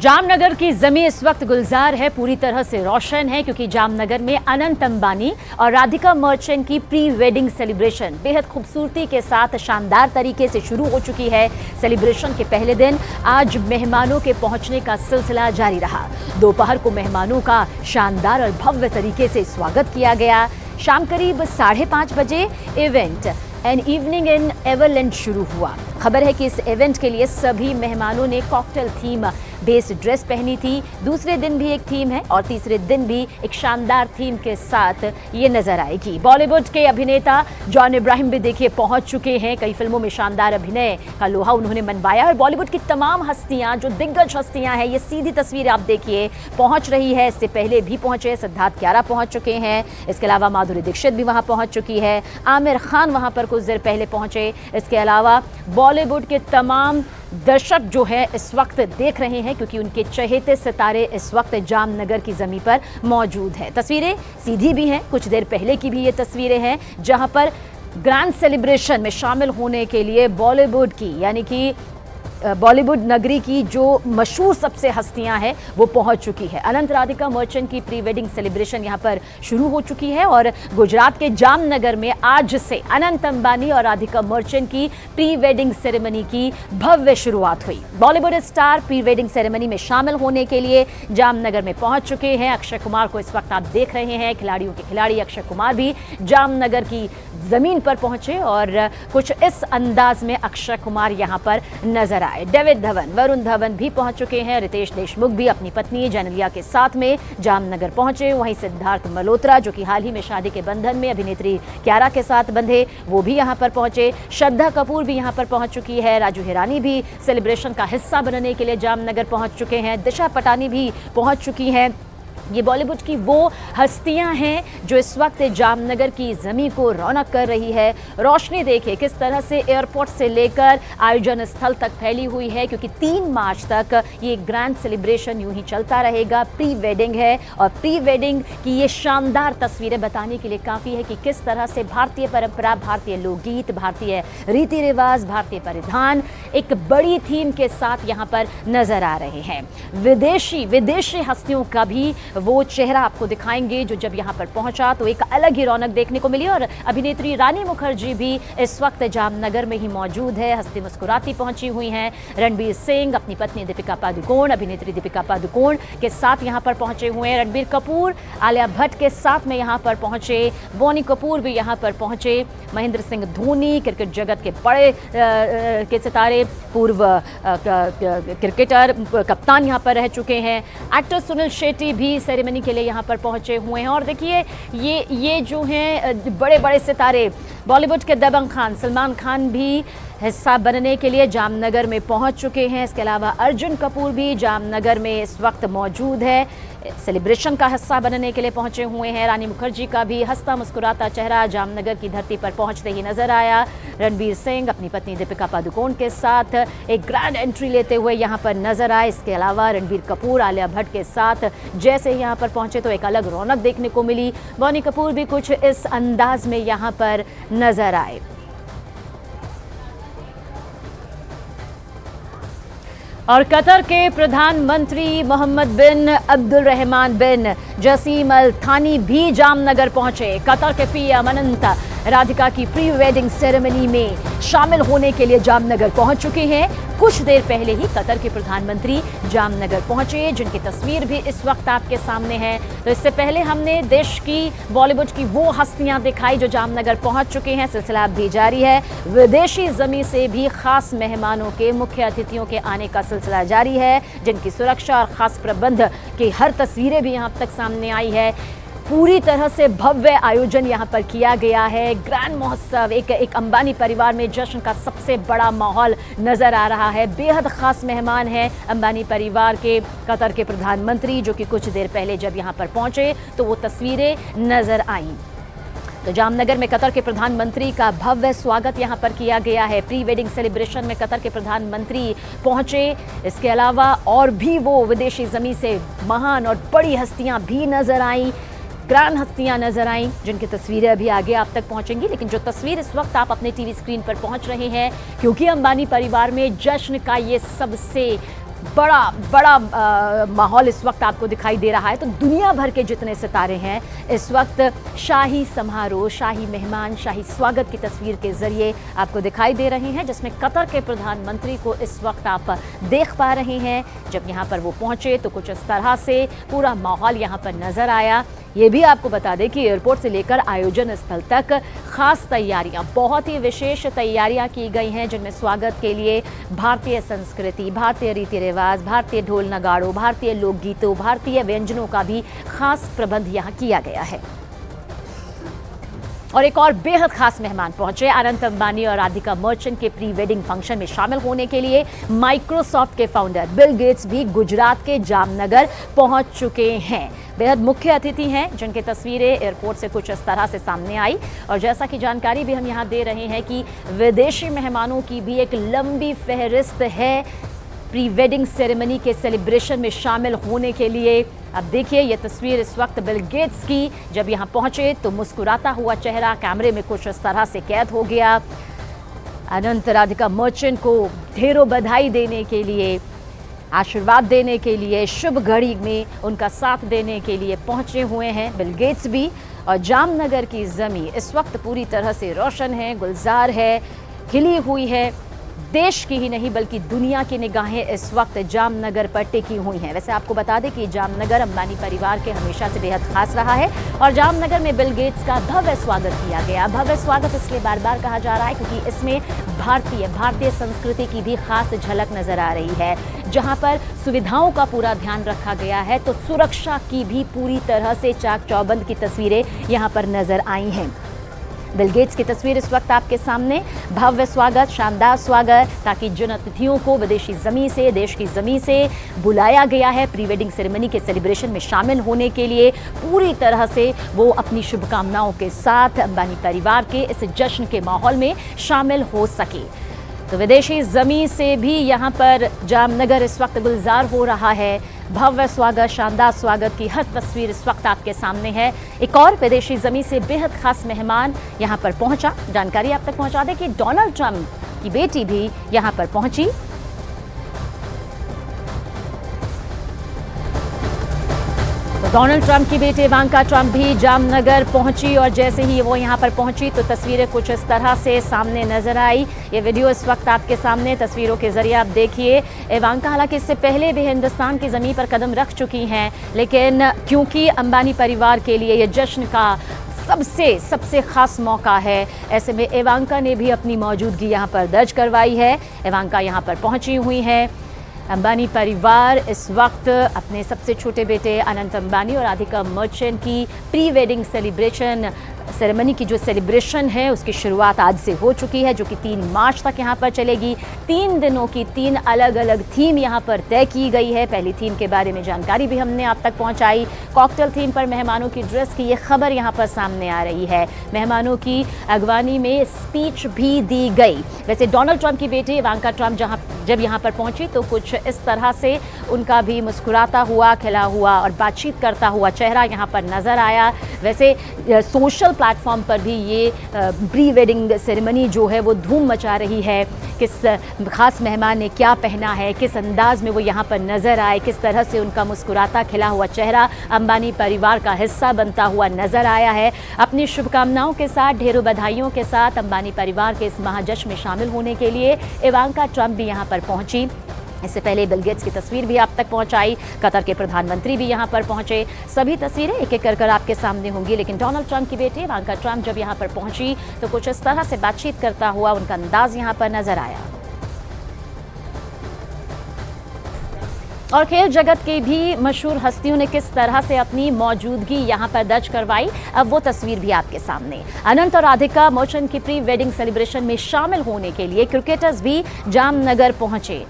जामनगर की ज़मीं इस वक्त गुलजार है, पूरी तरह से रोशन है, क्योंकि जामनगर में अनंत अंबानी और राधिका मर्चेंट की प्री वेडिंग सेलिब्रेशन बेहद खूबसूरती के साथ शानदार तरीके से शुरू हो चुकी है। सेलिब्रेशन के पहले दिन आज मेहमानों के पहुंचने का सिलसिला जारी रहा। दोपहर को मेहमानों का शानदार और भव्य तरीके से स्वागत किया गया। शाम करीब 5:30 बजे event an evening in Everland शुरू हुआ। खबर है कि इस इवेंट के लिए सभी मेहमानों ने कॉकटेल थीम बेस्ड ड्रेस पहनी थी। दूसरे दिन भी एक थीम है और तीसरे दिन भी एक शानदार थीम के साथ ये नजर आएगी। बॉलीवुड के अभिनेता जॉन इब्राहिम भी देखिए पहुंच चुके हैं। कई फिल्मों में शानदार अभिनय का लोहा उन्होंने मनवाया और बॉलीवुड की तमाम हस्तियां, जो दिग्गज हस्तियां हैं, ये सीधी तस्वीर आप देखिए पहुंच रही है। इससे पहले भी पहुंचे, सिद्धार्थ क्यारा पहुंच चुके हैं। इसके अलावा माधुरी दीक्षित भी वहां पहुंच चुकी है। आमिर खान वहां पर कुछ देर पहले पहुंचे। इसके अलावा बॉलीवुड के तमाम दर्शक जो है इस वक्त देख रहे हैं, क्योंकि उनके चहेते सितारे इस वक्त जामनगर की जमीन पर मौजूद हैं। तस्वीरें सीधी भी हैं, कुछ देर पहले की भी ये तस्वीरें हैं, जहां पर ग्रैंड सेलिब्रेशन में शामिल होने के लिए बॉलीवुड की, यानी कि बॉलीवुड नगरी की जो मशहूर सबसे हस्तियां हैं वो पहुंच चुकी है। अनंत राधिका मर्चेंट की प्री वेडिंग सेलिब्रेशन यहां पर शुरू हो चुकी है और गुजरात के जामनगर में आज से अनंत अंबानी और राधिका मर्चेंट की प्री वेडिंग सेरेमनी की भव्य शुरुआत हुई। Bollywood star pre wedding ceremony में शामिल होने के लिए जामनगर में पहुंच चुके हैं। अक्षय कुमार को इस वक्त आप देख रहे हैं। खिलाड़ियों के खिलाड़ी अक्षय कुमार भी जामनगर की जमीन पर पहुंचे और कुछ इस अंदाज में अक्षय कुमार यहां पर नजर आए। डेविड धवन, वरुण धवन भी पहुंच चुके हैं। रितेश देशमुख भी अपनी पत्नी जेनेलिया के साथ में जामनगर पहुंचे। वहीं सिद्धार्थ मल्होत्रा, जो कि हाल ही में शादी के बंधन में अभिनेत्री क्यारा के साथ बंधे, वो भी यहां पर पहुंचे। श्रद्धा कपूर भी यहां पर पहुंच चुकी है। राजू हिरानी भी सेलिब्रेशन का हिस्सा बनने के लिए जामनगर पहुंच चुके हैं। दिशा पटानी भी पहुंच चुकी हैं। ये बॉलीवुड की वो हस्तियां हैं जो इस वक्त जामनगर की ज़मीं को रौनक कर रही है। रोशनी देखिए किस तरह से एयरपोर्ट से लेकर आयोजन स्थल तक फैली हुई है, क्योंकि 3 मार्च तक ये ग्रैंड सेलिब्रेशन यूं ही चलता रहेगा। प्री वेडिंग है और प्री वेडिंग की ये शानदार तस्वीरें बताने के लिए काफ़ी है कि किस तरह से भारतीय परंपरा, भारतीय लोकगीत, भारतीय रीति रिवाज, भारतीय परिधान एक बड़ी थीम के साथ यहाँ पर नजर आ रहे हैं। विदेशी हस्तियों का भी वो चेहरा आपको दिखाएंगे जो जब यहाँ पर पहुंचा तो एक अलग ही रौनक देखने को मिली। और अभिनेत्री रानी मुखर्जी भी इस वक्त जामनगर में ही मौजूद है। हंसती मुस्कुराती पहुंची हुई हैं। रणबीर सिंह अपनी पत्नी दीपिका पादुकोण, अभिनेत्री दीपिका पादुकोण के साथ यहाँ पर पहुंचे हुए हैं। रणबीर कपूर आलिया भट्ट के साथ में यहाँ पर पहुंचे। बोनी कपूर भी यहाँ पर पहुंचे। महेंद्र सिंह धोनी, क्रिकेट जगत के बड़े के सितारे, पूर्व क्रिकेटर, कप्तान यहाँ पर रह चुके हैं। एक्टर सुनील शेट्टी भी सेरेमनी के लिए यहाँ पर पहुंचे हुए हैं। और देखिए ये जो हैं बड़े बड़े सितारे, बॉलीवुड के दबंग खान सलमान खान भी हिस्सा बनने के लिए जामनगर में पहुंच चुके हैं। इसके अलावा अर्जुन कपूर भी जामनगर में इस वक्त मौजूद है, सेलिब्रेशन का हिस्सा बनने के लिए पहुंचे हुए हैं। रानी मुखर्जी का भी हंसता मुस्कुराता चेहरा जामनगर की धरती पर पहुंचते ही नजर आया। रणबीर सिंह अपनी पत्नी दीपिका पादुकोण के साथ एक ग्रैंड एंट्री लेते हुए यहाँ पर नजर आए। इसके अलावा रणबीर कपूर आलिया भट्ट के साथ जैसे यहाँ पर पहुंचे तो एक अलग रौनक देखने को मिली। बोनी कपूर भी कुछ इस अंदाज में यहाँ पर नजर आए। और कतर के प्रधानमंत्री मोहम्मद बिन अब्दुल रहमान बिन जसीम अल थानी भी जामनगर पहुंचे। कतर के पीएम अनंत राधिका की प्री वेडिंग सेरेमनी में शामिल होने के लिए जामनगर पहुंच चुके हैं। कुछ देर पहले ही कतर के प्रधानमंत्री जामनगर पहुंचे, जिनकी तस्वीर भी इस वक्त आपके सामने है। तो इससे पहले हमने देश की, बॉलीवुड की वो हस्तियां दिखाई जो जामनगर पहुंच चुके हैं। सिलसिला अब भी जारी है। विदेशी जमीन से भी खास मेहमानों के, मुख्य अतिथियों के आने का सिलसिला जारी है, जिनकी सुरक्षा और खास प्रबंध की हर तस्वीरें भी यहाँ तक सामने आई है। पूरी तरह से भव्य आयोजन यहाँ पर किया गया है। ग्रैंड महोत्सव, एक अंबानी परिवार में जश्न का सबसे बड़ा माहौल नजर आ रहा है। बेहद खास मेहमान हैं अंबानी परिवार के कतर के प्रधानमंत्री, जो कि कुछ देर पहले जब यहाँ पर पहुंचे तो वो तस्वीरें नजर आईं। तो जामनगर में कतर के प्रधानमंत्री का भव्य स्वागत यहाँ पर किया गया है। प्री वेडिंग सेलिब्रेशन में कतर के प्रधानमंत्री पहुंचे। इसके अलावा और भी वो विदेशी जमीन से महान और बड़ी हस्तियां भी नजर आईं। ग्रैंड हस्तियां नजर आईं, जिनकी तस्वीरें अभी आगे आप तक पहुंचेंगी। लेकिन जो तस्वीर इस वक्त आप अपने टीवी स्क्रीन पर पहुंच रहे हैं, क्योंकि अंबानी परिवार में जश्न का ये सबसे बड़ा बड़ा माहौल इस वक्त आपको दिखाई दे रहा है। तो दुनिया भर के जितने सितारे हैं इस वक्त शाही समारोह, शाही मेहमान, शाही स्वागत की तस्वीर के जरिए आपको दिखाई दे रहे हैं, जिसमें कतर के प्रधानमंत्री को इस वक्त आप देख पा रहे हैं। जब यहाँ पर वो पहुंचे तो कुछ इस तरह से पूरा माहौल यहाँ पर नजर आया। ये भी आपको बता दें कि एयरपोर्ट से लेकर आयोजन स्थल तक खास तैयारियां, बहुत ही विशेष तैयारियां की गई हैं, जिनमें स्वागत के लिए भारतीय संस्कृति, भारतीय रीति रिवाज, भारतीय ढोल नगाड़ों, भारतीय लोकगीतों, भारतीय व्यंजनों का भी खास प्रबंध यहाँ किया गया है। और एक और बेहद खास मेहमान पहुंचे। अनंत अंबानी और राधिका मर्चेंट के प्री वेडिंग फंक्शन में शामिल होने के लिए माइक्रोसॉफ्ट के फाउंडर बिल गेट्स भी गुजरात के जामनगर पहुंच चुके हैं। बेहद मुख्य अतिथि हैं, जिनकी तस्वीरें एयरपोर्ट से कुछ इस तरह से सामने आई। और जैसा कि जानकारी भी हम यहां दे रहे हैं कि विदेशी मेहमानों की भी एक लंबी फहरिस्त है प्री वेडिंग सेरेमनी के सेलिब्रेशन में शामिल होने के लिए। अब देखिए ये तस्वीर इस वक्त बिल गेट्स की, जब यहाँ पहुंचे तो मुस्कुराता हुआ चेहरा कैमरे में कुछ इस तरह से कैद हो गया। अनंत राधिका मर्चेंट को ढेरों बधाई देने के लिए, आशीर्वाद देने के लिए, शुभ घड़ी में उनका साथ देने के लिए पहुंचे हुए हैं बिल गेट्स भी। और जामनगर की ज़मीं इस वक्त पूरी तरह से रोशन है, गुलजार है, खिली हुई है। देश की ही नहीं बल्कि दुनिया की निगाहें इस वक्त जामनगर पर टिकी हुई हैं। वैसे आपको बता दें कि जामनगर अंबानी परिवार के हमेशा से बेहद खास रहा है और जामनगर में बिल गेट्स का भव्य स्वागत किया गया। भव्य स्वागत इसलिए बार बार कहा जा रहा है क्योंकि इसमें भारतीय संस्कृति की भी खास झलक नजर आ रही है। जहां पर सुविधाओं का पूरा ध्यान रखा गया है तो सुरक्षा की भी पूरी तरह से चाक चौबंद की तस्वीरें यहां पर नजर आई हैं। बिल गेट्स की तस्वीर इस वक्त आपके सामने। भव्य स्वागत, शानदार स्वागत, ताकि जिन अतिथियों को विदेशी ज़मीं से, देश की ज़मीं से बुलाया गया है प्री वेडिंग सेरेमनी के सेलिब्रेशन में शामिल होने के लिए, पूरी तरह से वो अपनी शुभकामनाओं के साथ अंबानी परिवार के इस जश्न के माहौल में शामिल हो सके। तो विदेशी ज़मीं से भी यहाँ पर जामनगर इस वक्त गुलजार हो रहा है। भव्य स्वागत, शानदार स्वागत की हर तस्वीर इस वक्त आपके सामने है। एक और विदेशी ज़मीं से बेहद खास मेहमान यहाँ पर पहुंचा। जानकारी आप तक पहुंचा दें कि डोनाल्ड ट्रंप की बेटी भी यहाँ पर पहुंची। डोनाल्ड ट्रंप की बेटी इवांका ट्रंप भी जामनगर पहुंची और जैसे ही वो यहां पर पहुंची तो तस्वीरें कुछ इस तरह से सामने नजर आई। ये वीडियो इस वक्त आपके सामने तस्वीरों के जरिए आप देखिए। इवांका हालांकि इससे पहले भी हिंदुस्तान की ज़मीन पर कदम रख चुकी हैं, लेकिन क्योंकि अंबानी परिवार के लिए ये जश्न का सबसे खास मौका है, ऐसे में इवांका ने भी अपनी मौजूदगी यहाँ पर दर्ज करवाई है। इवांका यहाँ पर पहुंची हुई हैं। अंबानी परिवार इस वक्त अपने सबसे छोटे बेटे अनंत अंबानी और राधिका मर्चेंट की प्री वेडिंग सेरेमनी की जो सेलिब्रेशन है उसकी शुरुआत आज से हो चुकी है, जो कि 3 मार्च तक यहाँ पर चलेगी। 3 दिनों की 3 अलग अलग थीम यहाँ पर तय की गई है। पहली थीम के बारे में जानकारी भी हमने आप तक पहुँचाई। कॉकटेल थीम पर मेहमानों की ड्रेस की ये खबर यहाँ पर सामने आ रही है। मेहमानों की अगवानी में स्पीच भी दी गई। वैसे डोनाल्ड ट्रंप की बेटी इवांका ट्रंप जब यहाँ पर पहुँची तो कुछ इस तरह से उनका भी मुस्कुराता हुआ, खिला हुआ और बातचीत करता हुआ चेहरा यहाँ पर नज़र आया। वैसे सोशल प्लेटफॉर्म पर भी ये प्री वेडिंग सेरेमनी जो है वो धूम मचा रही है। किस खास मेहमान ने क्या पहना है, किस अंदाज में वो यहाँ पर नज़र आए, किस तरह से उनका मुस्कुराता खिला हुआ चेहरा अंबानी परिवार का हिस्सा बनता हुआ नज़र आया है। अपनी शुभकामनाओं के साथ, ढेरों बधाइयों के साथ अंबानी परिवार के इस महाजश्न में शामिल होने के लिए इवांका ट्रंप भी यहाँ पर पहुँची। इससे पहले बिल गेट्स की तस्वीर भी आप तक पहुंचाई, कतर के प्रधानमंत्री भी यहां पर पहुंचे। सभी तस्वीरें एक एक कर आपके सामने होंगी, लेकिन डोनाल्ड ट्रंप की बेटी इवांका ट्रंप जब यहां पर पहुंची तो कुछ इस तरह से बातचीत करता हुआ उनका अंदाज यहां पर नजर आया। और खेल जगत की भी मशहूर हस्तियों ने किस तरह से अपनी मौजूदगी यहां पर दर्ज करवाई, अब वो तस्वीर भी आपके सामने। अनंत और राधिका मर्चेंट की प्री वेडिंग सेलिब्रेशन में शामिल होने के लिए क्रिकेटर्स भी जामनगर पहुंचे।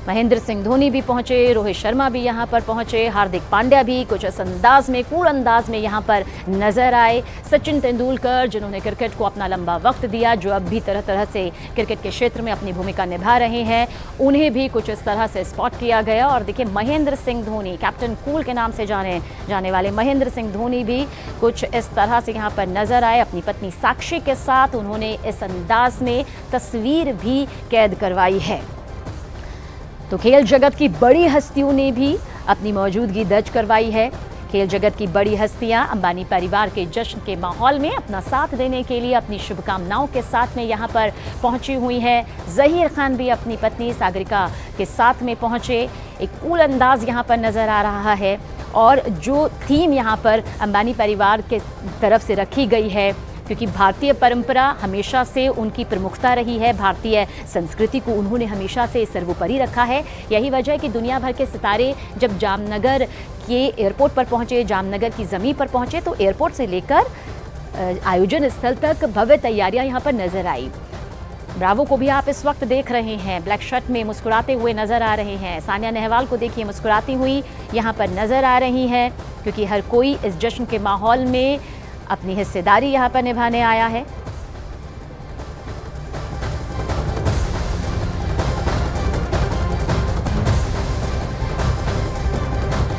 महेंद्र सिंह धोनी भी पहुंचे, रोहित शर्मा भी यहां पर पहुंचे, हार्दिक पांड्या भी कुछ इस अंदाज में, कूल अंदाज में यहां पर नजर आए। सचिन तेंदुलकर, जिन्होंने क्रिकेट को अपना लंबा वक्त दिया, जो अब भी तरह तरह से क्रिकेट के क्षेत्र में अपनी भूमिका निभा रहे हैं, उन्हें भी कुछ इस तरह से स्पॉट किया गया। और देखिए महेंद्र सिंह धोनी, कैप्टन कूल के नाम से जाने जाने वाले महेंद्र सिंह धोनी भी कुछ इस तरह से यहाँ पर नजर आए। अपनी पत्नी साक्षी के साथ उन्होंने इस अंदाज में तस्वीर भी कैद करवाई है। तो खेल जगत की बड़ी हस्तियों ने भी अपनी मौजूदगी दर्ज करवाई है। खेल जगत की बड़ी हस्तियां अंबानी परिवार के जश्न के माहौल में अपना साथ देने के लिए अपनी शुभकामनाओं के साथ में यहां पर पहुंची हुई हैं। ज़हीर खान भी अपनी पत्नी सागरिका के साथ में पहुंचे। एक कूल अंदाज यहां पर नज़र आ रहा है और जो थीम यहां पर अंबानी परिवार के तरफ से रखी गई है, क्योंकि भारतीय परंपरा हमेशा से उनकी प्रमुखता रही है, भारतीय संस्कृति को उन्होंने हमेशा से सर्वोपरि रखा है। यही वजह है कि दुनिया भर के सितारे जब जामनगर के एयरपोर्ट पर पहुंचे, जामनगर की ज़मीन पर पहुंचे, तो एयरपोर्ट से लेकर आयोजन स्थल तक भव्य तैयारियां यहां पर नजर आई। ब्रावो को भी आप इस वक्त देख रहे हैं, ब्लैक शर्ट में मुस्कुराते हुए नजर आ रहे हैं। सानिया नेहवाल को देखिए मुस्कुराती हुई यहाँ पर नजर आ रही हैं, क्योंकि हर कोई इस जश्न के माहौल में अपनी हिस्सेदारी यहाँ पर निभाने आया है।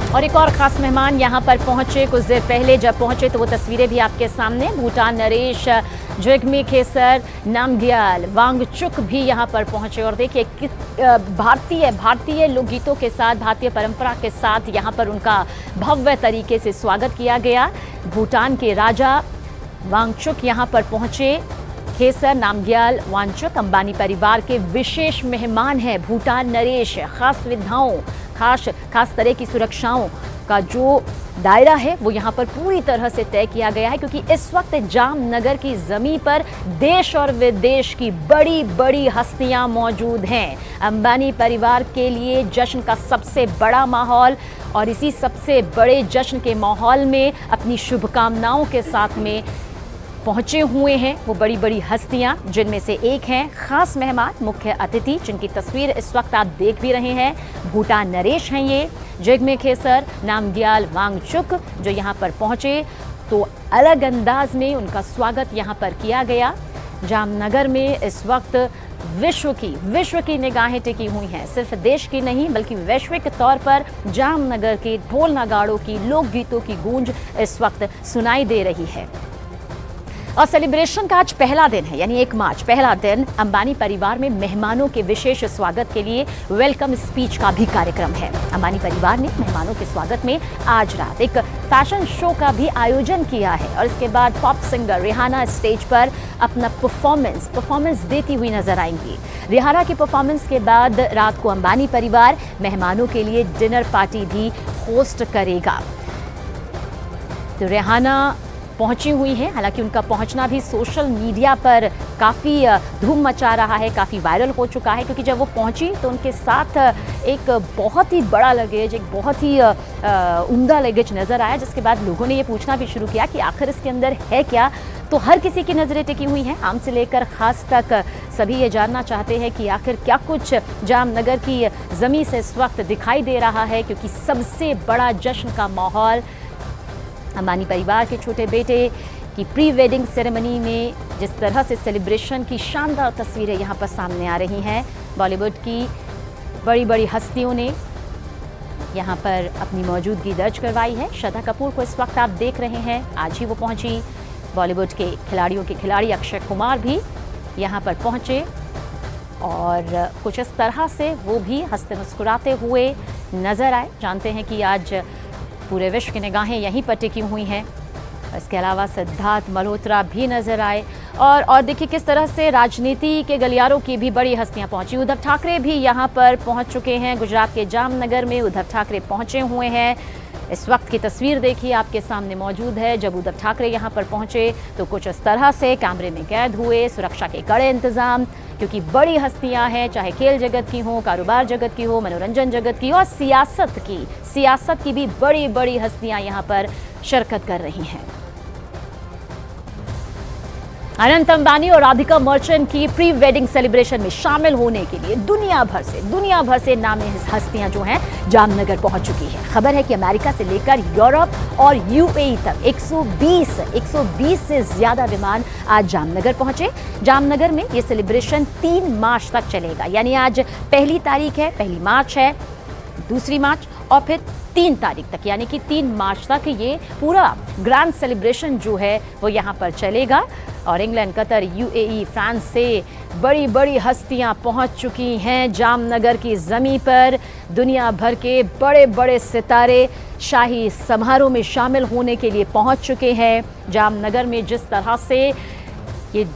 और एक और खास मेहमान यहाँ पर पहुंचे कुछ देर पहले। जब पहुंचे तो वो तस्वीरें भी आपके सामने। भूटान नरेश जिग्मे खेसर नामग्याल वांगचुक भी यहाँ पर पहुंचे और देखिए भारतीय लोकगीतों के साथ, भारतीय परंपरा के साथ यहाँ पर उनका भव्य तरीके से स्वागत किया गया। भूटान के राजा वांगचुक यहाँ पर पहुंचे। खेसर नामग्याल वांगचुक अंबानी परिवार के विशेष मेहमान हैं। भूटान नरेश खास सुविधाओं, खास तरह की सुरक्षाओं का जो दायरा है वो यहाँ पर पूरी तरह से तय किया गया है, क्योंकि इस वक्त जामनगर की ज़मीन पर देश और विदेश की बड़ी बड़ी हस्तियाँ मौजूद हैं। अंबानी परिवार के लिए जश्न का सबसे बड़ा माहौल, और इसी सबसे बड़े जश्न के माहौल में अपनी शुभकामनाओं के साथ में पहुंचे हुए हैं वो बड़ी बड़ी हस्तियां, जिनमें से एक हैं खास मेहमान, मुख्य अतिथि, जिनकी तस्वीर इस वक्त आप देख भी रहे हैं। भूटान नरेश हैं ये, जिग्मे खेसर नामग्याल वांगचुक, जो यहाँ पर पहुंचे तो अलग अंदाज में उनका स्वागत यहाँ पर किया गया। जामनगर में इस वक्त विश्व की निगाहें टिकी हुई हैं, सिर्फ देश की नहीं बल्कि वैश्विक तौर पर जामनगर के ढोल नगाड़ों की, लोकगीतों की गूंज इस वक्त सुनाई दे रही है। और सेलिब्रेशन का आज पहला दिन है, यानी 1 मार्च पहला दिन। अंबानी परिवार में मेहमानों के विशेष स्वागत के लिए वेलकम स्पीच का भी कार्यक्रम है। अंबानी परिवार ने मेहमानों के स्वागत में आज रात एक फैशन शो का भी आयोजन किया है और इसके बाद पॉप सिंगर रिहाना स्टेज पर अपना परफॉर्मेंस देती हुई नजर आएंगी। रिहाना की परफॉर्मेंस के बाद रात को अंबानी परिवार मेहमानों के लिए डिनर पार्टी भी होस्ट करेगा। तो रिहाना पहुंची हुई हैं, हालांकि उनका पहुंचना भी सोशल मीडिया पर काफ़ी धूम मचा रहा है, काफ़ी वायरल हो चुका है, क्योंकि जब वो पहुंची तो उनके साथ एक बहुत ही बड़ा लगेज, एक बहुत ही उम्दा लगेज नज़र आया, जिसके बाद लोगों ने ये पूछना भी शुरू किया कि आखिर इसके अंदर है क्या। तो हर किसी की नज़रें टिकी हुई हैं, आम से लेकर ख़ास तक सभी ये जानना चाहते हैं कि आखिर क्या कुछ जामनगर की ज़मीन से इस वक्त दिखाई दे रहा है, क्योंकि सबसे बड़ा जश्न का माहौल अंबानी परिवार के छोटे बेटे की प्री वेडिंग सेरेमनी में जिस तरह से सेलिब्रेशन की शानदार तस्वीरें यहाँ पर सामने आ रही हैं। बॉलीवुड की बड़ी बड़ी हस्तियों ने यहाँ पर अपनी मौजूदगी दर्ज करवाई है। श्रद्धा कपूर को इस वक्त आप देख रहे हैं, आज ही वो पहुँची। बॉलीवुड के खिलाड़ियों के खिलाड़ी अक्षय कुमार भी यहाँ पर पहुँचे और कुछ इस तरह से वो भी हंसते मुस्कुराते हुए नज़र आए। जानते हैं कि आज पूरे विश्व की निगाहें यहीं पर टिकी हुई हैं। इसके अलावा सिद्धार्थ मल्होत्रा भी नजर आए और देखिए किस तरह से राजनीति के गलियारों की भी बड़ी हस्तियां पहुंची। उद्धव ठाकरे भी यहां पर पहुंच चुके हैं। गुजरात के जामनगर में उद्धव ठाकरे पहुंचे हुए हैं। इस वक्त की तस्वीर देखिए आपके सामने मौजूद है। जब उद्धव ठाकरे यहां पर पहुंचे तो कुछ इस तरह से कैमरे में कैद हुए, सुरक्षा के कड़े इंतजाम, क्योंकि बड़ी हस्तियां हैं, चाहे खेल जगत की हो, कारोबार जगत की हो, मनोरंजन जगत की हो और सियासत की भी बड़ी बड़ी हस्तियां यहां पर शिरकत कर रही हैं। अनंत अंबानी और राधिका मर्चेंट की प्री वेडिंग सेलिब्रेशन में शामिल होने के लिए दुनिया भर से नामी हस्तियां जो हैं जामनगर पहुंच चुकी है। खबर है कि अमेरिका से लेकर यूरोप और यूएई तक 120 से ज्यादा विमान आज जामनगर पहुंचे। जामनगर में ये सेलिब्रेशन 3 मार्च तक चलेगा, यानी आज पहली तारीख है, 1 मार्च है, 2 मार्च और फिर 3 तारीख तक, यानी कि 3 मार्च तक ये पूरा ग्रैंड सेलिब्रेशन जो है वो यहाँ पर चलेगा। और इंग्लैंड, कतर, यूएई, फ्रांस से बड़ी बड़ी हस्तियां पहुंच चुकी हैं जामनगर की ज़मीं पर। दुनिया भर के बड़े बड़े सितारे शाही समारोह में शामिल होने के लिए पहुंच चुके हैं। जामनगर में जिस तरह से ये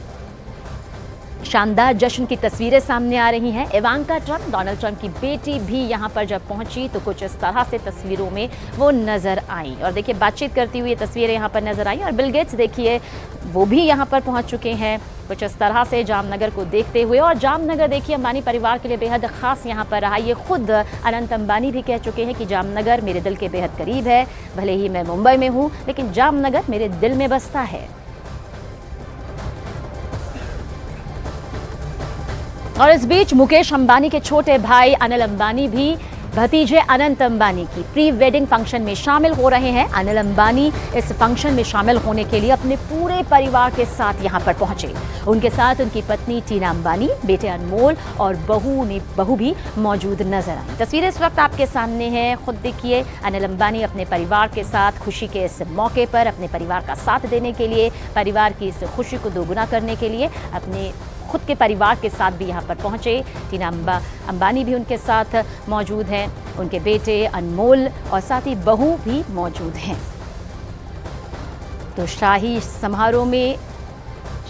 शानदार जश्न की तस्वीरें सामने आ रही हैं, इवांका ट्रम्प, डोनाल्ड ट्रम्प की बेटी भी यहाँ पर जब पहुंची तो कुछ इस तरह से तस्वीरों में वो नज़र आई। और देखिए, बातचीत करती हुई तस्वीरें यहाँ पर नज़र आई। और बिल गेट्स देखिए, वो भी यहाँ पर पहुँच चुके हैं कुछ इस तरह से जामनगर को देखते हुए। और जामनगर देखिए अंबानी परिवार के लिए बेहद ख़ास यहाँ पर रहा। ये खुद अनंत अंबानी भी कह चुके हैं कि जामनगर मेरे दिल के बेहद करीब है। भले ही मैं मुंबई में हूँ, लेकिन जामनगर मेरे दिल में बसता है। और इस बीच मुकेश अंबानी के छोटे भाई अनिल अंबानी भी भतीजे अनंत अंबानी की प्री वेडिंग फंक्शन में शामिल हो रहे हैं। अनिल अंबानी इस फंक्शन में शामिल होने के लिए अपने पूरे परिवार के साथ यहां पर पहुंचे। उनके साथ उनकी पत्नी टीना अंबानी, बेटे अनमोल और बहू भी मौजूद नजर आई। तस्वीरें इस वक्त आपके सामने हैं, खुद देखिए। अनिल अंबानी अपने परिवार के साथ खुशी के इस मौके पर अपने परिवार का साथ देने के लिए, परिवार की इस खुशी को दोगुना करने के लिए अपने खुद के परिवार के साथ भी यहाँ पर पहुँचे। टीना अंबानी भी उनके साथ मौजूद हैं, उनके बेटे अनमोल और साथ ही बहू भी मौजूद हैं। तो शाही समारोह में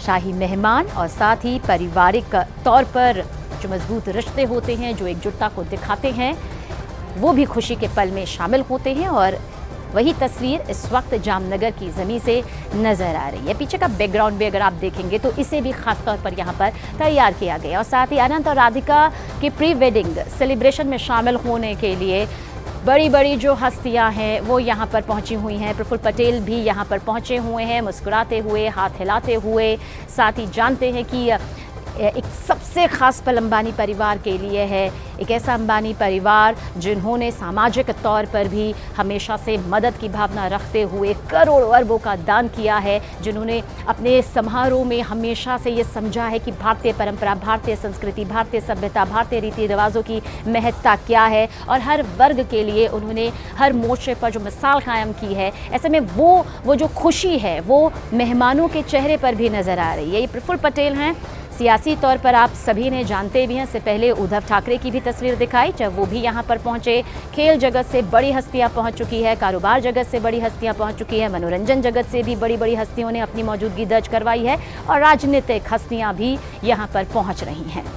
शाही मेहमान और साथ ही पारिवारिक तौर पर जो मजबूत रिश्ते होते हैं, जो एकजुटता को दिखाते हैं, वो भी खुशी के पल में शामिल होते हैं। और वही तस्वीर इस वक्त जामनगर की ज़मीन से नज़र आ रही है। पीछे का बैकग्राउंड भी अगर आप देखेंगे तो इसे भी ख़ास तौर पर यहाँ पर तैयार किया गया। और साथ ही अनंत और राधिका के प्री वेडिंग सेलिब्रेशन में शामिल होने के लिए बड़ी बड़ी जो हस्तियां हैं वो यहाँ पर पहुंची हुई हैं। प्रफुल्ल पटेल भी यहाँ पर पहुंचे हुए हैं, मुस्कुराते हुए, हाथ हिलाते हुए। साथ ही जानते हैं कि एक सबसे ख़ास पल अंबानी परिवार के लिए है। एक ऐसा अंबानी परिवार जिन्होंने सामाजिक तौर पर भी हमेशा से मदद की भावना रखते हुए करोड़ों अरबों का दान किया है, जिन्होंने अपने समारोह में हमेशा से ये समझा है कि भारतीय परंपरा, भारतीय संस्कृति, भारतीय सभ्यता, भारतीय रीति रिवाजों की महत्ता क्या है। और हर वर्ग के लिए उन्होंने हर मोर्चे पर जो मिसाल कायम की है, ऐसे में वो जो खुशी है वो मेहमानों के चेहरे पर भी नज़र आ रही है। ये प्रफुल्ल पटेल हैं। सियासी तौर पर आप सभी ने जानते भी हैं, इससे पहले उद्धव ठाकरे की भी तस्वीर दिखाई जब वो भी यहाँ पर पहुँचे। खेल जगत से बड़ी हस्तियाँ पहुँच चुकी है, कारोबार जगत से बड़ी हस्तियाँ पहुँच चुकी है, मनोरंजन जगत से भी बड़ी बड़ी हस्तियों ने अपनी मौजूदगी दर्ज करवाई है और राजनीतिक हस्तियाँ भी यहाँ पर पहुँच रही हैं।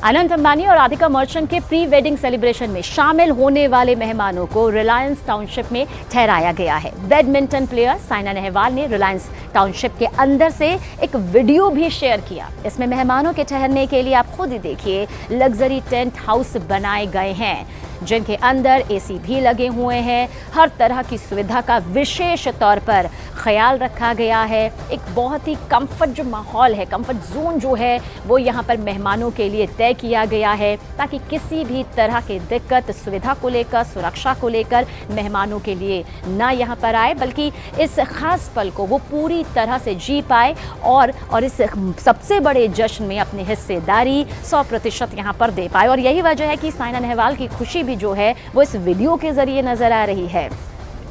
अनंत अंबानी और राधिका मर्चेंट के प्री वेडिंग सेलिब्रेशन में शामिल होने वाले मेहमानों को रिलायंस टाउनशिप में ठहराया गया है। बैडमिंटन प्लेयर साइना नेहवाल ने रिलायंस टाउनशिप के अंदर से एक वीडियो भी शेयर किया। इसमें मेहमानों के ठहरने के लिए आप खुद ही देखिए, लग्जरी टेंट हाउस बनाए गए हैं जिनके अंदर एसी भी लगे हुए हैं। हर तरह की सुविधा का विशेष तौर पर ख्याल रखा गया है। एक बहुत ही कंफर्ट जो माहौल है, कंफर्ट जोन जो है वो यहाँ पर मेहमानों के लिए तय किया गया है, ताकि किसी भी तरह की दिक्कत सुविधा को लेकर, सुरक्षा को लेकर मेहमानों के लिए ना यहाँ पर आए, बल्कि इस खास पल को वो पूरी तरह से जी पाए और इस सबसे बड़े जश्न में अपनी हिस्सेदारी 100% यहाँ पर दे पाए। और यही वजह है कि साइना नेहवाल की खुशी भी जो है वो इस वीडियो के जरिए नजर आ रही है।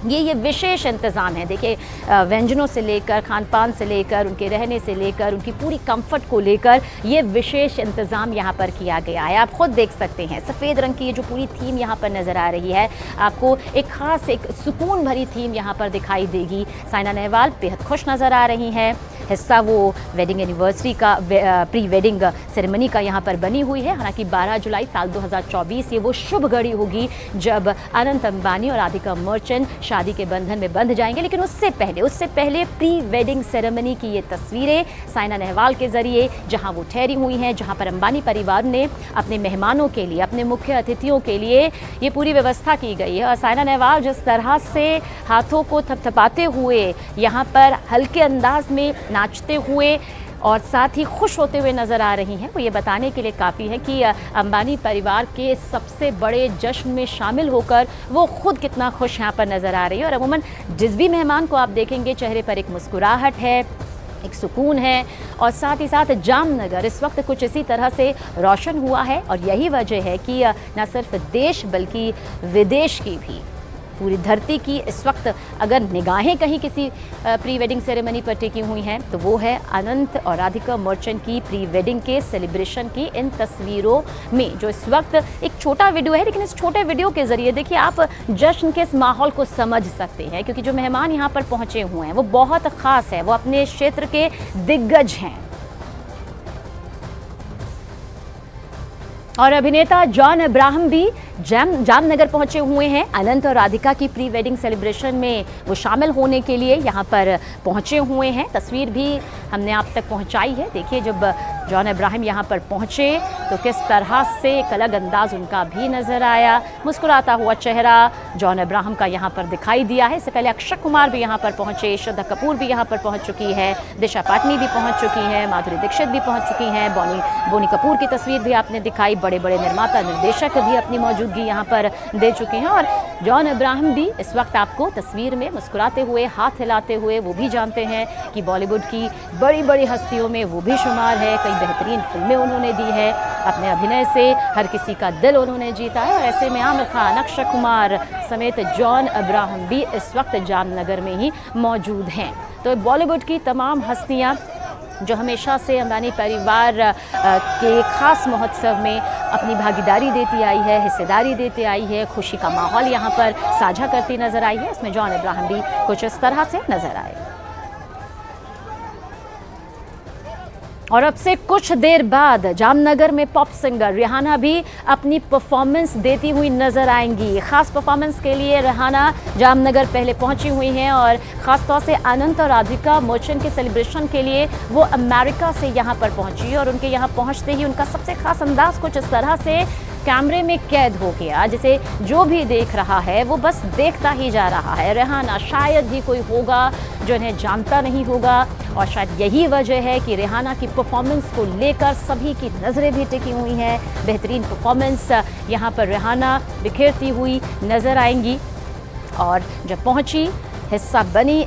ये विशेष इंतज़ाम है। देखिए, व्यंजनों से लेकर, खान पान से लेकर, उनके रहने से लेकर, उनकी पूरी कंफर्ट को लेकर ये विशेष इंतज़ाम यहाँ पर किया गया है। आप खुद देख सकते हैं, सफ़ेद रंग की ये जो पूरी थीम यहाँ पर नज़र आ रही है, आपको एक ख़ास, एक सुकून भरी थीम यहाँ पर दिखाई देगी। साइना नेहवाल बेहद खुश नज़र आ रही हैं। हिस्सा वो वेडिंग एनिवर्सरी का, प्री वेडिंग सेरेमनी का यहाँ पर बनी हुई है। हालांकि 12 जुलाई साल 2024 ये वो शुभ घड़ी होगी जब अनंत अंबानी और राधिका मर्चेंट शादी के बंधन में बंध जाएंगे। लेकिन उससे पहले प्री वेडिंग सेरेमनी की ये तस्वीरें साइना नेहवाल के जरिए जहां वो ठहरी हुई हैं, जहां पर अंबानी परिवार ने अपने मेहमानों के लिए, अपने मुख्य अतिथियों के लिए ये पूरी व्यवस्था की गई है। और साइना नेहवाल जिस तरह से हाथों को थपथपाते हुए यहाँ पर हल्के अंदाज में नाचते हुए और साथ ही खुश होते हुए नज़र आ रही हैं, वो ये बताने के लिए काफ़ी है कि अंबानी परिवार के सबसे बड़े जश्न में शामिल होकर वो खुद कितना खुश यहाँ पर नज़र आ रही है। और अमूमन जिस भी मेहमान को आप देखेंगे, चेहरे पर एक मुस्कुराहट है, एक सुकून है। और साथ ही साथ जामनगर इस वक्त कुछ इसी तरह से रोशन हुआ है और यही वजह है कि न सिर्फ देश बल्कि विदेश की भी पूरी धरती की इस वक्त अगर निगाहें कहीं किसी प्री वेडिंग सेरेमनी पर टिकी हुई हैं तो वो है अनंत और राधिका मर्चेंट की प्री वेडिंग के सेलिब्रेशन की इन तस्वीरों में, जो इस वक्त एक छोटा वीडियो है, लेकिन इस छोटे वीडियो के जरिए देखिए आप जश्न के इस माहौल को समझ सकते हैं, क्योंकि जो मेहमान यहाँ पर पहुंचे हुए हैं वो बहुत खास है, वो अपने क्षेत्र के दिग्गज हैं। और अभिनेता जॉन अब्राहम भी जामनगर पहुंचे हुए हैं। अनंत और राधिका की प्री वेडिंग सेलिब्रेशन में वो शामिल होने के लिए यहाँ पर पहुंचे हुए हैं। तस्वीर भी हमने आप तक पहुंचाई है। देखिए जब जॉन अब्राहम यहाँ पर पहुंचे तो किस तरह से एक अलग अंदाज उनका भी नजर आया। मुस्कुराता हुआ चेहरा जॉन अब्राहम का यहाँ पर दिखाई दिया है। इससे पहले अक्षय कुमार भी यहाँ पर पहुंचे, श्रद्धा कपूर भी यहाँ पर पहुंच चुकी है, दिशा पाटनी भी पहुंच चुकी हैं, माधुरी दीक्षित भी पहुंच चुकी हैं, बोनी कपूर की तस्वीर भी आपने दिखाई, बड़े बड़े निर्माता निर्देशक भी अपनी मौजूदगी यहाँ पर दे चुके हैं। और जॉन अब्राहम भी इस वक्त आपको तस्वीर में मुस्कुराते हुए, हाथ हिलाते हुए, वो भी जानते हैं कि बॉलीवुड की बड़ी बड़ी हस्तियों में वो भी शुमार है। कई बेहतरीन फिल्में उन्होंने दी है, अपने अभिनय से हर किसी का दिल उन्होंने जीता है। और ऐसे में आमिर खान, अक्षय कुमार समेत जॉन अब्राहम भी इस वक्त जामनगर में ही मौजूद हैं। तो बॉलीवुड की तमाम हस्तियाँ जो हमेशा से अंबानी परिवार के खास महोत्सव में अपनी भागीदारी देती आई है, हिस्सेदारी देती आई है, खुशी का माहौल यहाँ पर साझा करती नजर आई है, उसमें जॉन अब्राहम भी कुछ इस तरह से नजर आए। और अब से कुछ देर बाद जामनगर में पॉप सिंगर रिहाना भी अपनी परफॉर्मेंस देती हुई नजर आएंगी। खास परफॉर्मेंस के लिए रिहाना जामनगर पहले पहुंची हुई हैं और ख़ास तौर से अनंत और राधिका मर्चेंट के सेलिब्रेशन के लिए वो अमेरिका से यहाँ पर पहुंची और उनके यहाँ पहुंचते ही उनका सबसे खास अंदाज कुछ इस तरह से कैमरे में कैद हो गया, जिसे जो भी देख रहा है वो बस देखता ही जा रहा है। रिहाना शायद ही कोई होगा जो इन्हें जानता नहीं होगा और शायद यही वजह है कि रिहाना की परफॉर्मेंस को लेकर सभी की नज़रें भी टिकी हुई हैं। बेहतरीन परफॉर्मेंस यहाँ पर रिहाना बिखेरती हुई नज़र आएंगी और जब पहुँची हिस्सा बनी,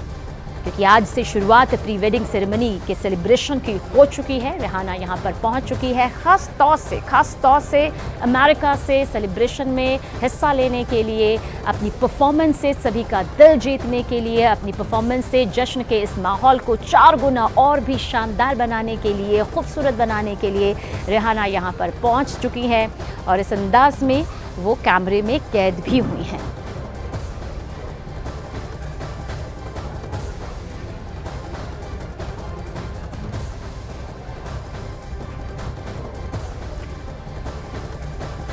क्योंकि आज से शुरुआत प्री वेडिंग सेरेमनी के सेलिब्रेशन की हो चुकी है। रिहाना यहाँ पर पहुँच चुकी है खास तौर से अमेरिका से सेलिब्रेशन में हिस्सा लेने के लिए, अपनी परफॉर्मेंस से सभी का दिल जीतने के लिए, अपनी परफॉर्मेंस से जश्न के इस माहौल को 4 गुना और भी शानदार बनाने के लिए, खूबसूरत बनाने के लिए रिहाना यहाँ पर पहुँच चुकी है और इस अंदाज में वो कैमरे में कैद भी हुई हैं।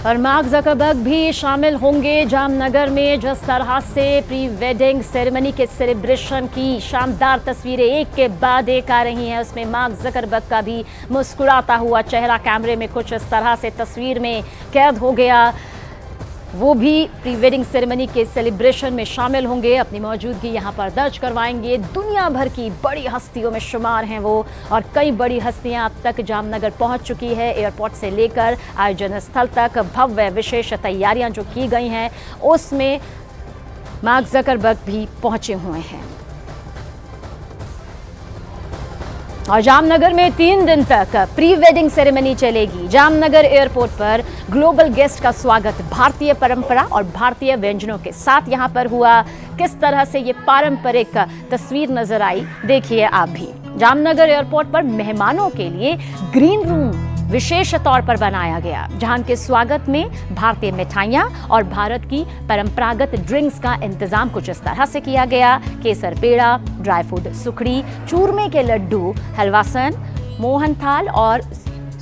और मार्क ज़करबर्ग भी शामिल होंगे जामनगर में। जिस तरह से प्री वेडिंग सेरेमनी के सेलिब्रेशन की शानदार तस्वीरें एक के बाद एक आ रही हैं, उसमें मार्क ज़करबर्ग का भी मुस्कुराता हुआ चेहरा कैमरे में कुछ इस तरह से तस्वीर में कैद हो गया। वो भी प्री वेडिंग सेरेमनी के सेलिब्रेशन में शामिल होंगे, अपनी मौजूदगी यहाँ पर दर्ज करवाएंगे। दुनिया भर की बड़ी हस्तियों में शुमार हैं वो और कई बड़ी हस्तियाँ अब तक जामनगर पहुँच चुकी है। एयरपोर्ट से लेकर आयोजन स्थल तक भव्य विशेष तैयारियाँ जो की गई हैं उसमें मार्क ज़करबर्ग भी पहुँचे हुए हैं। और जामनगर में 3 दिन तक प्री वेडिंग सेरेमनी चलेगी। जामनगर एयरपोर्ट पर ग्लोबल गेस्ट का स्वागत भारतीय परंपरा और भारतीय व्यंजनों के साथ यहाँ पर हुआ। किस तरह से ये पारंपरिक तस्वीर नजर आई, देखिए आप भी। जामनगर एयरपोर्ट पर मेहमानों के लिए ग्रीन रूम विशेष तौर पर बनाया गया, जहां के स्वागत में भारतीय मिठाइयां और भारत की परंपरागत ड्रिंक्स का इंतजाम कुछ इस तरह से किया गया। केसर पेड़ा, ड्राई फ्रूट सुखड़ी, चूरमे के लड्डू, हलवासन, मोहन थाल और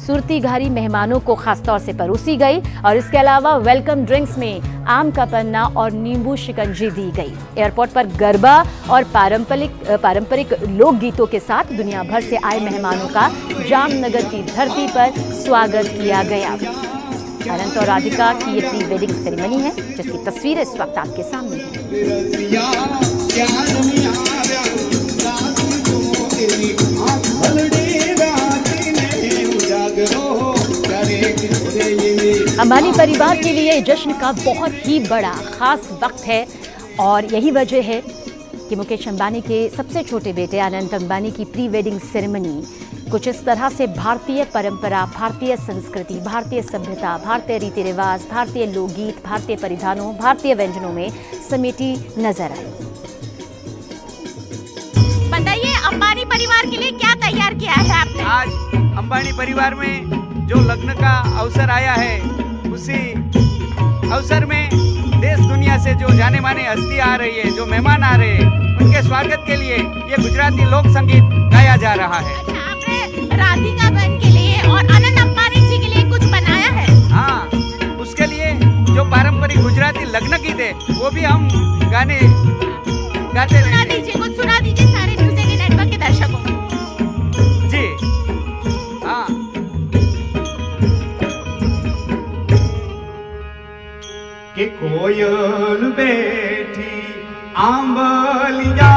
सुरती घारी मेहमानों को खास तौर से परोसी गई और इसके अलावा वेलकम ड्रिंक्स में आम का पन्ना और नींबू शिकंजी दी गई। एयरपोर्ट पर गरबा और पारंपरिक लोकगीतों के साथ दुनिया भर से आए मेहमानों का जामनगर की धरती पर स्वागत किया गया। अनंत और राधिका की ये प्री वेडिंग सेरेमनी है जिसकी तस्वीर इस वक्त आपके सामने है। अंबानी परिवार के लिए जश्न का बहुत ही बड़ा खास वक्त है और यही वजह है कि मुकेश अंबानी के सबसे छोटे बेटे अनंत अंबानी की प्री वेडिंग सेरेमनी कुछ इस तरह से भारतीय परंपरा, भारतीय संस्कृति, भारतीय सभ्यता, भारतीय रीति रिवाज, भारतीय लोकगीत, भारतीय परिधानों, भारतीय व्यंजनों में समेटी नजर आई। बताइए, अंबानी परिवार के लिए क्या तैयार किया है आपने? आज अंबानी परिवार में जो लग्न का अवसर आया है, उसी अवसर में देश दुनिया से जो जाने माने हस्ती आ रही है, जो मेहमान आ रहे हैं, उनके स्वागत के लिए ये गुजराती लोक संगीत गाया जा रहा है। अच्छा, आपने राधिका बहन के लिए और अनंत अंबानी जी के लिए कुछ बनाया है? हाँ, उसके लिए जो पारंपरिक गुजराती लग्न गीत है वो भी हम गाते सुना दीजिए, कुछ सुना दीजिए सारे न्यूज़ 18 नेटवर्क के दर्शकों को। जी हाँ। कि कोयल बैठी आंबलिया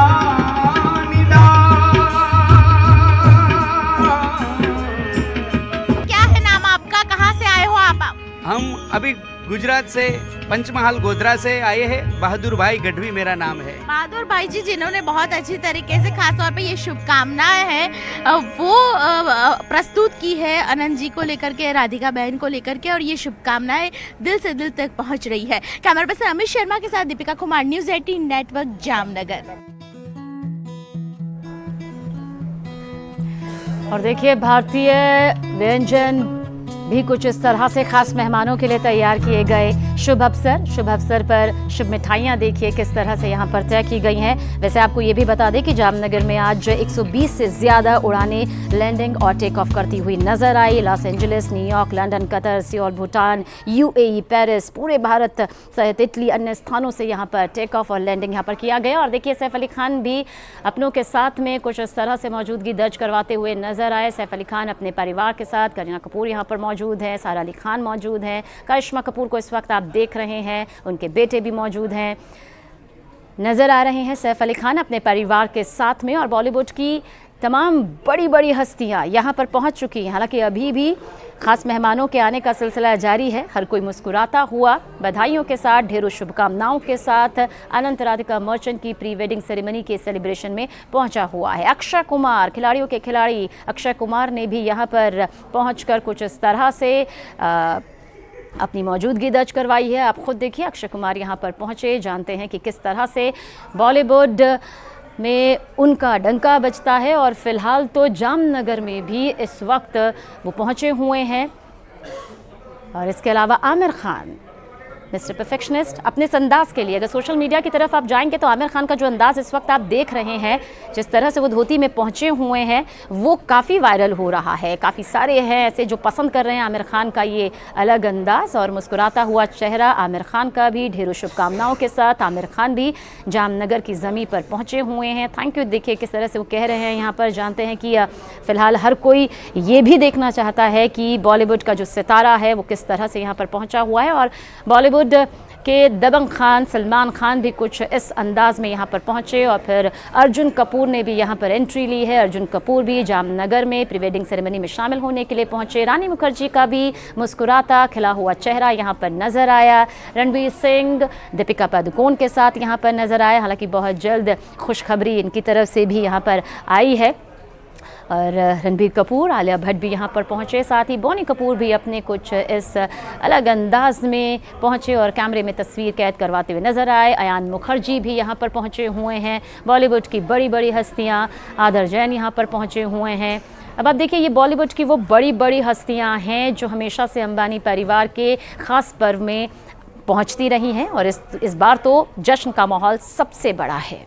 क्या है नाम आपका, कहाँ से आए हो आप? हम अभी गुजरात से पंचमहाल गोधरा से आए हैं। बहादुर भाई गढ़वी मेरा नाम है। बहादुर भाई जी, जिन्होंने बहुत अच्छी तरीके से खास तौर पे ये शुभकामनाएं हैं वो प्रस्तुत की है अनंत जी को लेकर के, राधिका बहन को लेकर के, और ये शुभकामनाएं दिल से दिल तक पहुंच रही है। कैमरा पर्सन अमित शर्मा के साथ दीपिका कुमार, न्यूज़ 18 नेटवर्क, जामनगर। और देखिए, भारतीय व्यंजन भी कुछ इस तरह से खास मेहमानों के लिए तैयार किए गए। शुभ अवसर पर शुभ मिठाइयाँ देखिए किस तरह से यहाँ पर तय की गई हैं। वैसे आपको ये भी बता दें कि जामनगर में आज 120 से ज़्यादा उड़ानें लैंडिंग और टेक ऑफ करती हुई नजर आई। Los Angeles, New York, London, Qatar, Seoul, Bhutan, UAE, Paris, पूरे भारत सहित इटली, अन्य स्थानों से यहाँ पर टेक ऑफ और लैंडिंग यहाँ पर किया गया। और देखिए, सैफ अली खान भी अपनों के साथ में कुछ इस तरह से मौजूदगी दर्ज करवाते हुए नजर आए। सैफ अली खान अपने परिवार के साथ, करीना कपूर यहाँ पर मौजूद है, सारा अली खान मौजूद हैं, करिश्मा कपूर को इस वक्त आप देख रहे हैं, उनके बेटे भी मौजूद हैं, नजर आ रहे हैं सैफ अली खान अपने परिवार के साथ में। और बॉलीवुड की तमाम बड़ी बड़ी हस्तियां यहाँ पर पहुँच चुकी हैं। हालांकि अभी भी खास मेहमानों के आने का सिलसिला जारी है। हर कोई मुस्कुराता हुआ, बधाइयों के साथ, ढेरों शुभकामनाओं के साथ अनंत राधिका मर्चेंट की प्री वेडिंग सेरेमनी के सेलिब्रेशन में पहुंचा हुआ है। अक्षय कुमार, खिलाड़ियों के खिलाड़ी अक्षय कुमार ने भी यहाँ पर पहुंचकर कुछ इस तरह से अपनी मौजूदगी दर्ज करवाई है। आप खुद देखिए, अक्षय कुमार यहाँ पर पहुँचे, जानते हैं कि किस तरह से बॉलीवुड में उनका डंका बजता है। और फिलहाल तो जामनगर में भी इस वक्त वो पहुंचे हुए हैं। और इसके अलावा आमिर खान, मिस्टर परफेक्शनिस्ट, अपने इस अंदाज के लिए अगर सोशल मीडिया की तरफ आप जाएंगे तो आमिर खान का जो अंदाज इस वक्त आप देख रहे हैं, जिस तरह से वो धोती में पहुंचे हुए हैं, वो काफ़ी वायरल हो रहा है। काफ़ी सारे हैं ऐसे जो पसंद कर रहे हैं आमिर खान का ये अलग अंदाज और मुस्कुराता हुआ चेहरा। आमिर खान का भी ढेरों शुभकामनाओं के साथ आमिर खान भी जामनगर की ज़मीं पर पहुँचे हुए हैं। Thank you. देखिए किस तरह से वो कह रहे हैं यहाँ पर। जानते हैं कि फ़िलहाल हर कोई ये भी देखना चाहता है कि बॉलीवुड का जो सितारा है वो किस तरह से यहाँ पर पहुँचा हुआ है। और बॉलीवुड के दबंग खान सलमान खान भी कुछ इस अंदाज में यहाँ पर पहुँचे। और फिर अर्जुन कपूर ने भी यहाँ पर एंट्री ली है। अर्जुन कपूर भी जामनगर में प्री वेडिंग सेरेमनी में शामिल होने के लिए पहुँचे। रानी मुखर्जी का भी मुस्कुराता खिला हुआ चेहरा यहाँ पर नजर आया। रणवीर सिंह दीपिका पादुकोण के साथ यहाँ पर नजर आया। हालांकि बहुत जल्द खुशखबरी इनकी तरफ से भी यहाँ पर आई है। और रणबीर कपूर, आलिया भट्ट भी यहाँ पर पहुँचे। साथ ही बोनी कपूर भी अपने कुछ इस अलग अंदाज में पहुँचे और कैमरे में तस्वीर कैद करवाते हुए नजर आए। अयान मुखर्जी भी यहाँ पर पहुँचे हुए हैं। बॉलीवुड की बड़ी बड़ी हस्तियाँ, आदर जैन यहाँ पर पहुँचे हुए हैं। अब आप देखिए, ये बॉलीवुड की वो बड़ी बड़ी हस्तियाँ हैं जो हमेशा से अंबानी परिवार के ख़ास पर्व में पहुँचती रही हैं। और इस बार तो जश्न का माहौल सबसे बड़ा है।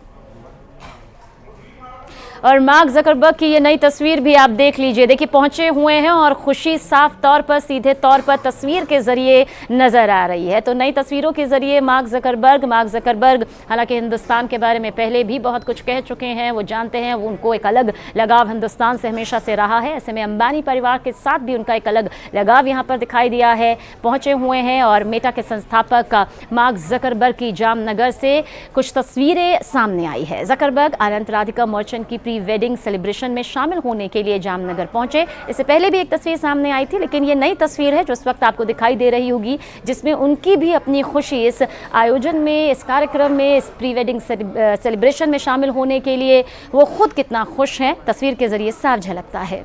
और मार्क ज़करबर्ग की ये नई तस्वीर भी आप देख लीजिए। देखिए पहुंचे हुए हैं और खुशी साफ तौर पर, सीधे तौर पर तस्वीर के ज़रिए नज़र आ रही है। तो नई तस्वीरों के ज़रिए मार्क ज़करबर्ग हालांकि हिंदुस्तान के बारे में पहले भी बहुत कुछ कह चुके हैं। वो जानते हैं, वो उनको एक अलग लगाव हिंदुस्तान से हमेशा से रहा है। ऐसे में अंबानी परिवार के साथ भी उनका एक अलग लगाव यहाँ पर दिखाई दिया है। पहुँचे हुए हैं और मेटा के संस्थापक मार्क ज़करबर्ग की जामनगर से कुछ तस्वीरें सामने आई है। ज़करबर्ग अनंत राधिका मर्चेंट की प्री वेडिंग सेलिब्रेशन में शामिल होने के लिए जामनगर पहुंचे। इससे पहले भी एक तस्वीर सामने आई थी, लेकिन ये नई तस्वीर है जो इस वक्त आपको दिखाई दे रही होगी, जिसमें उनकी भी अपनी खुशी इस आयोजन में, इस कार्यक्रम में, इस प्री वेडिंग सेलिब्रेशन में शामिल होने के लिए वो खुद कितना खुश हैं तस्वीर के जरिए साफ झलकता है।